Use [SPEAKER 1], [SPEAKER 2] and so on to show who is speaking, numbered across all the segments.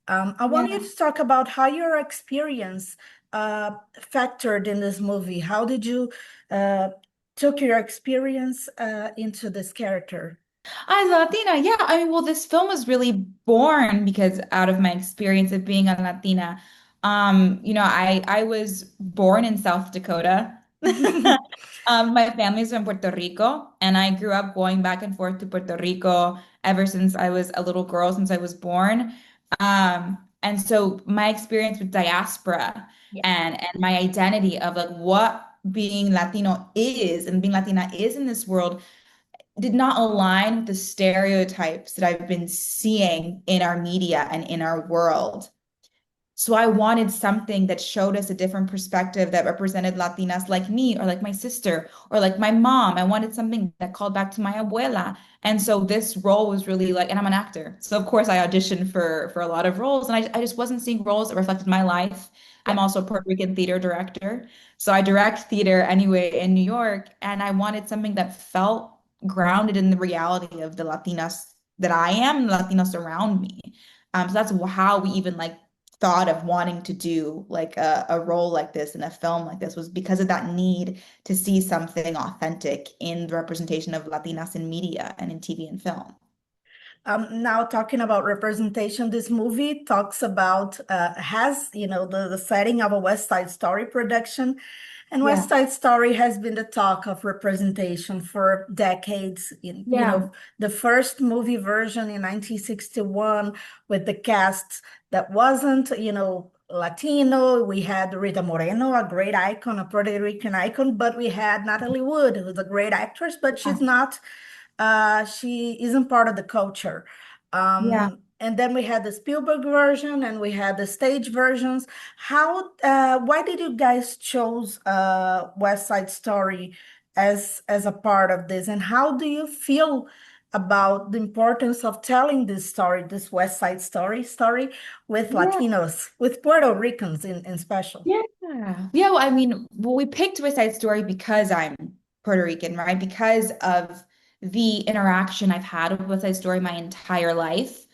[SPEAKER 1] I want you
[SPEAKER 2] Yeah.
[SPEAKER 1] to talk about how your experience factored in this movie. How did you uh, took your experience into this character?
[SPEAKER 2] As a Latina, yeah. I mean, well, this film was really born because out of my experience of being a Latina. I was born in South Dakota. My family's from Puerto Rico, and I grew up going back and forth to Puerto Rico ever since I was a little girl, since I was born. And so my experience with diaspora
[SPEAKER 1] Yeah.
[SPEAKER 2] and my identity of like what being Latino is and being Latina is in this world did not align with the stereotypes that I've been seeing in our media and in our world. So I wanted something that showed us a different perspective that represented Latinas like me or like my sister or like my mom. I wanted something that called back to my abuela. And so this role was really like, and I'm an actor. So of course I auditioned for a lot of roles and I just wasn't seeing roles that reflected my life.
[SPEAKER 1] Yeah.
[SPEAKER 2] I'm also a Puerto Rican theater director. So I direct theater anyway in New York. And I wanted something that felt grounded in the reality of the Latinas that I am, the Latinos around me. So that's how we even like thought of wanting to do like a role like this in a film like this was because of that need to see something authentic in the representation of Latinas in media and in TV and film.
[SPEAKER 1] Now talking about representation, this movie talks about has the setting of a West Side Story production, and West
[SPEAKER 2] Yeah.
[SPEAKER 1] Side Story has been the talk of representation for decades.
[SPEAKER 2] Yeah.
[SPEAKER 1] The first movie version in 1961 with the cast that wasn't Latino. We had Rita Moreno, a great icon, a Puerto Rican icon, but we had Natalie Wood, who's a great actress, but she's not she isn't part of the culture.
[SPEAKER 2] Yeah.
[SPEAKER 1] And then we had the Spielberg version and we had the stage versions. Why did you guys chose West Side Story as a part of this? And how do you feel about the importance of telling this story, this West Side story with
[SPEAKER 2] Yeah.
[SPEAKER 1] Latinos, with Puerto Ricans in special?
[SPEAKER 2] Yeah. Yeah. Well, I mean, well, we picked West Side Story because I'm Puerto Rican, right? Because of the interaction I've had with West Side Story my entire life.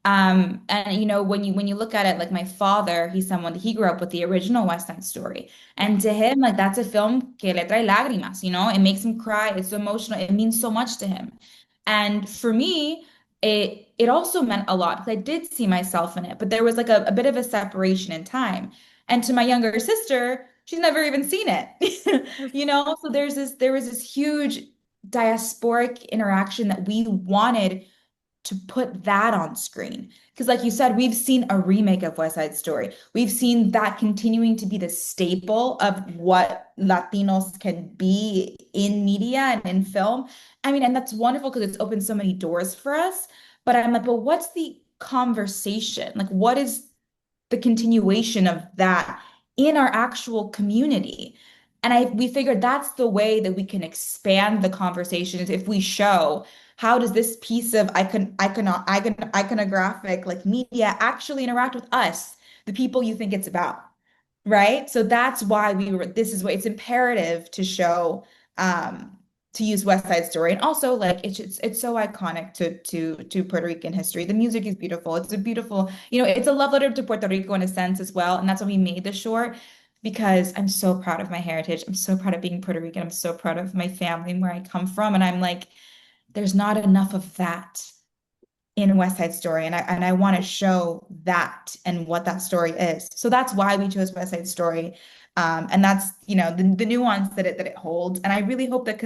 [SPEAKER 2] And when you look at it, like my father, he's someone he grew up with the original West Side Story.
[SPEAKER 1] Yeah.
[SPEAKER 2] And to him, like that's a film que le trae lágrimas, it makes him cry. It's so emotional. It means so much to him. And for me, it also meant a lot because I did see myself in it, but there was like a bit of a separation in time. And to my younger sister, she's never even seen it. So there was this huge diasporic interaction that we wanted to put that on screen. Because like you said, we've seen a remake of West Side Story. We've seen that continuing to be the staple of what Latinos can be in media and in film. I mean, and that's wonderful because it's opened so many doors for us. But I'm like, but what's the conversation? Like, what is the continuation of that in our actual community? And we figured that's the way that we can expand the conversations if we show how does this piece of iconographic like media actually interact with us, the people you think it's about, right? So that's why this is why it's imperative to show to use West Side Story. And also like it's so iconic to Puerto Rican history. The music is beautiful. It's a beautiful, it's a love letter to Puerto Rico in a sense as well. And that's why we made the short because I'm so proud of my heritage. I'm so proud of being Puerto Rican. I'm so proud of my family and where I come from. And I'm like, there's not enough of that in West Side Story, and I want to show that and what that story is. So that's why we chose West Side Story, and that's the nuance that it holds. And I really hope that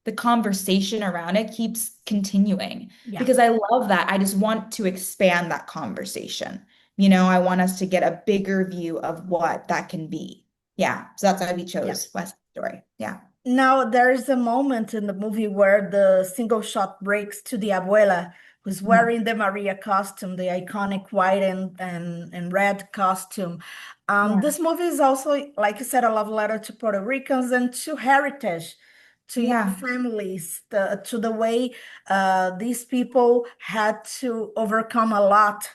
[SPEAKER 2] the conversation around it keeps continuing
[SPEAKER 1] Yeah.
[SPEAKER 2] because I love that. I just want to expand that conversation. I want us to get a bigger view of what that can be. Yeah, so that's why we
[SPEAKER 1] Yeah.
[SPEAKER 2] chose West Side Story. Yeah.
[SPEAKER 1] Now, there's a moment in the movie where the single shot breaks to the abuela who's
[SPEAKER 2] Yeah.
[SPEAKER 1] wearing the Maria costume, the iconic white and red costume.
[SPEAKER 2] Yeah.
[SPEAKER 1] This movie is also, like you said, a love letter to Puerto Ricans and to heritage, to your
[SPEAKER 2] Yeah.
[SPEAKER 1] families, to the way these people had to overcome a lot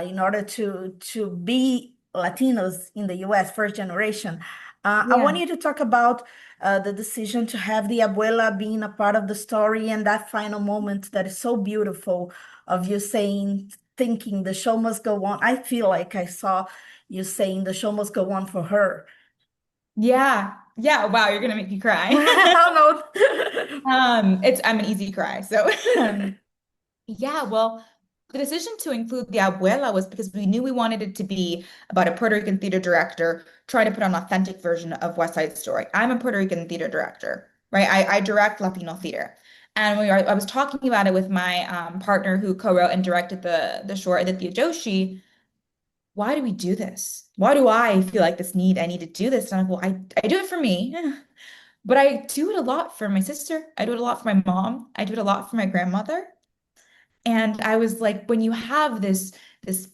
[SPEAKER 1] in order to be Latinos in the US, first generation. I want
[SPEAKER 2] Yeah.
[SPEAKER 1] you to talk about the decision to have the abuela being a part of the story and that final moment that is so beautiful of you saying thinking the show must go on. I feel like I saw you saying the show must go on for her.
[SPEAKER 2] Yeah. Yeah. Wow, you're gonna make me cry.
[SPEAKER 1] I don't know.
[SPEAKER 2] I'm an easy cry. So yeah, well, the decision to include the abuela was because we knew we wanted it to be about a Puerto Rican theater director trying to put an authentic version of West Side Story. I'm a Puerto Rican theater director, right? I direct Latino theater. And I was talking about it with my partner who co-wrote and directed the short, Aditya Joshi. Why do we do this? Why do I feel like I need to do this? And I'm like, well, I do it for me, but I do it a lot for my sister. I do it a lot for my mom. I do it a lot for my grandmother. And I was like, when you have this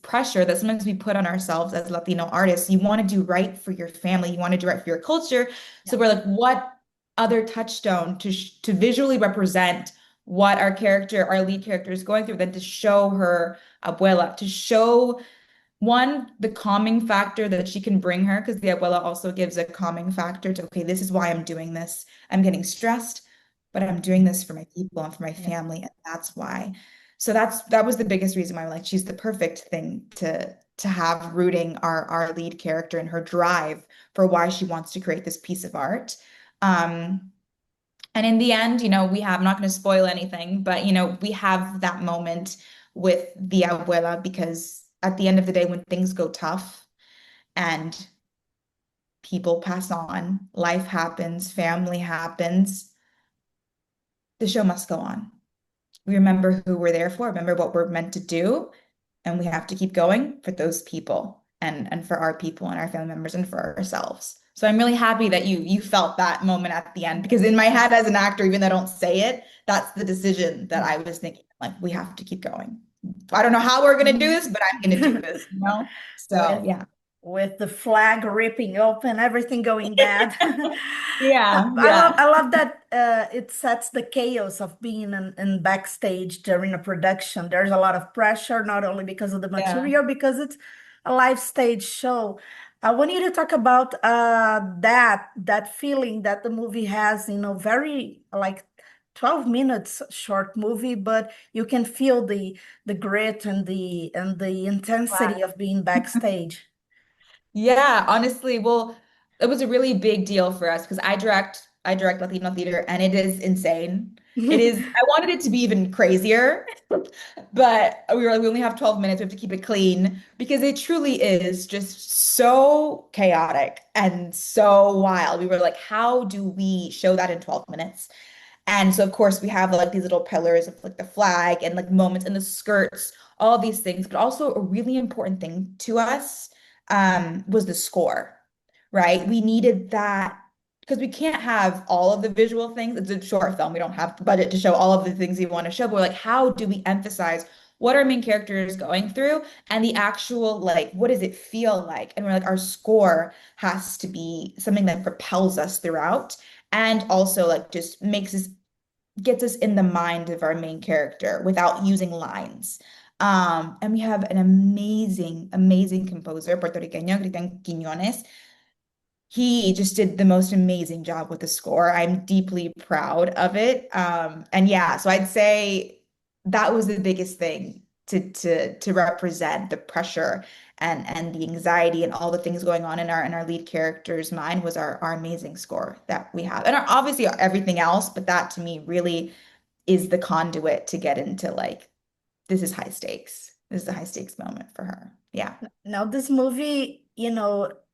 [SPEAKER 2] pressure that sometimes we put on ourselves as Latino artists, you want to do right for your family, you want to do right for your culture. So
[SPEAKER 1] Yeah.
[SPEAKER 2] we're like, what other touchstone to visually represent what our lead character is going through than to show her abuela, to show one, the calming factor that she can bring her, because the abuela also gives a calming factor to, okay, this is why I'm doing this. I'm getting stressed, but I'm doing this for my people and for my
[SPEAKER 1] Yeah.
[SPEAKER 2] family, and that's why. So that was the biggest reason why I'm like, she's the perfect thing to have rooting our lead character and her drive for why she wants to create this piece of art. Um, and in the end, I'm not going to spoil anything, but we have that moment with the abuela because at the end of the day, when things go tough and people pass on, life happens, family happens, the show must go on. We remember who we're there for, remember what we're meant to do, and we have to keep going for those people and for our people and our family members and for ourselves. So I'm really happy that you felt that moment at the end because in my head as an actor, even though I don't say it, that's the decision that I was thinking, like, we have to keep going. I don't know how we're gonna do this, but I'm gonna do this, you know? So
[SPEAKER 1] with
[SPEAKER 2] yeah.
[SPEAKER 1] with the flag ripping open, everything going bad.
[SPEAKER 2] Yeah,
[SPEAKER 1] I
[SPEAKER 2] yeah,
[SPEAKER 1] love that it sets the chaos of being in backstage during a production. There's a lot of pressure, not only because of the
[SPEAKER 2] yeah.
[SPEAKER 1] material, because it's a live stage show. I want you to talk about that feeling that the movie has, very like 12 minutes short movie, but you can feel the grit and the intensity of being backstage.
[SPEAKER 2] Yeah, honestly, well, it was a really big deal for us because I direct Latino theater and it is insane. It is, I wanted it to be even crazier, but we were like, we only have 12 minutes, we have to keep it clean because it truly is just so chaotic and so wild. We were like, how do we show that in 12 minutes? And so of course we have like these little pillars of like the flag and like moments in the skirts, all these things, but also a really important thing to us was the score, right? We needed that because we can't have all of the visual things. It's a short film. We don't have the budget to show all of the things we want to show. But we're like, how do we emphasize what our main character is going through and the actual, like, what does it feel like? And we're like, our score has to be something that propels us throughout and also like just gets us in the mind of our main character without using lines. And we have an amazing, amazing composer, porto-riquenho, Cristian Quiñones. He just did the most amazing job with the score. I'm deeply proud of it. And yeah, so I'd say that was the biggest thing to represent the pressure and the anxiety and all the things going on in our lead character's mind was our amazing score that we have. And obviously everything else, but that to me really is the conduit to get into like this is high stakes. This is a high stakes moment for her. Yeah.
[SPEAKER 1] Now, this movie,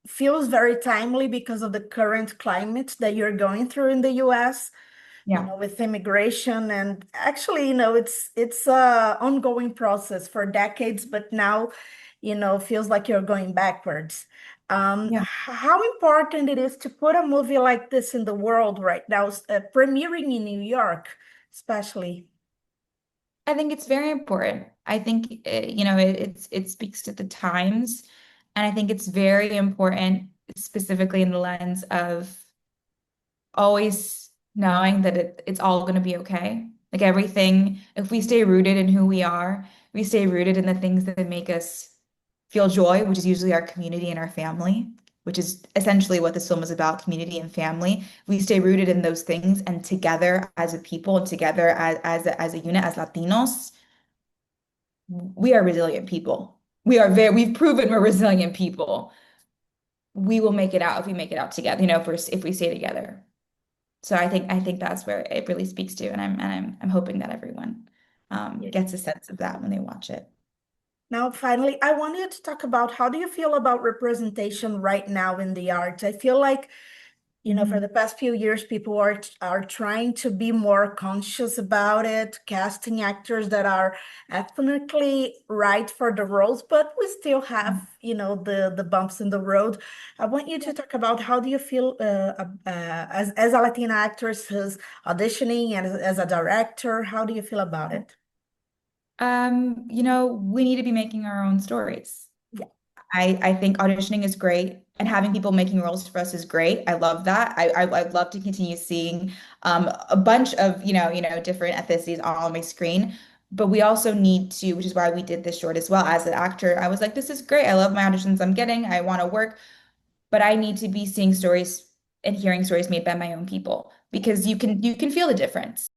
[SPEAKER 1] feels very timely because of the current climate that you're going through in the US,
[SPEAKER 2] Yeah.
[SPEAKER 1] with immigration. And actually, it's a ongoing process for decades, but now, feels like you're going backwards.
[SPEAKER 2] Yeah.
[SPEAKER 1] How important it is to put a movie like this in the world right now, premiering in New York, especially.
[SPEAKER 2] I think it's very important. I think it speaks to the times, and I think it's very important, specifically in the lens of always knowing that it's all going to be okay. Like everything, if we stay rooted in who we are, we stay rooted in the things that make us feel joy, which is usually our community and our family, which is essentially what this film is about, community and family. We stay rooted in those things and together as a people and together as a unit, as Latinos, we are resilient people. We've proven we're resilient people. We will make it out if we make it out together, if we stay together. So I think that's where it really speaks to, and I'm hoping that everyone gets a sense of that when they watch it.
[SPEAKER 1] Now, finally, I want you to talk about how do you feel about representation right now in the arts? I feel like, for
[SPEAKER 2] Mhm.
[SPEAKER 1] the past few years, people are trying to be more conscious about it, casting actors that are ethnically right for the roles, but we still have, the bumps in the road. I want you to talk about how do you feel as a Latina actress who's auditioning and as a director, how do you feel about it?
[SPEAKER 2] We need to be making our own stories.
[SPEAKER 1] Yeah.
[SPEAKER 2] I think auditioning is great and having people making roles for us is great. I love that. I'd love to continue seeing a bunch of, different ethnicities on my screen. But we also need to, which is why we did this short as well. As an actor, I was like, this is great. I love my auditions I'm getting. I want to work, but I need to be seeing stories and hearing stories made by my own people because you can feel the difference.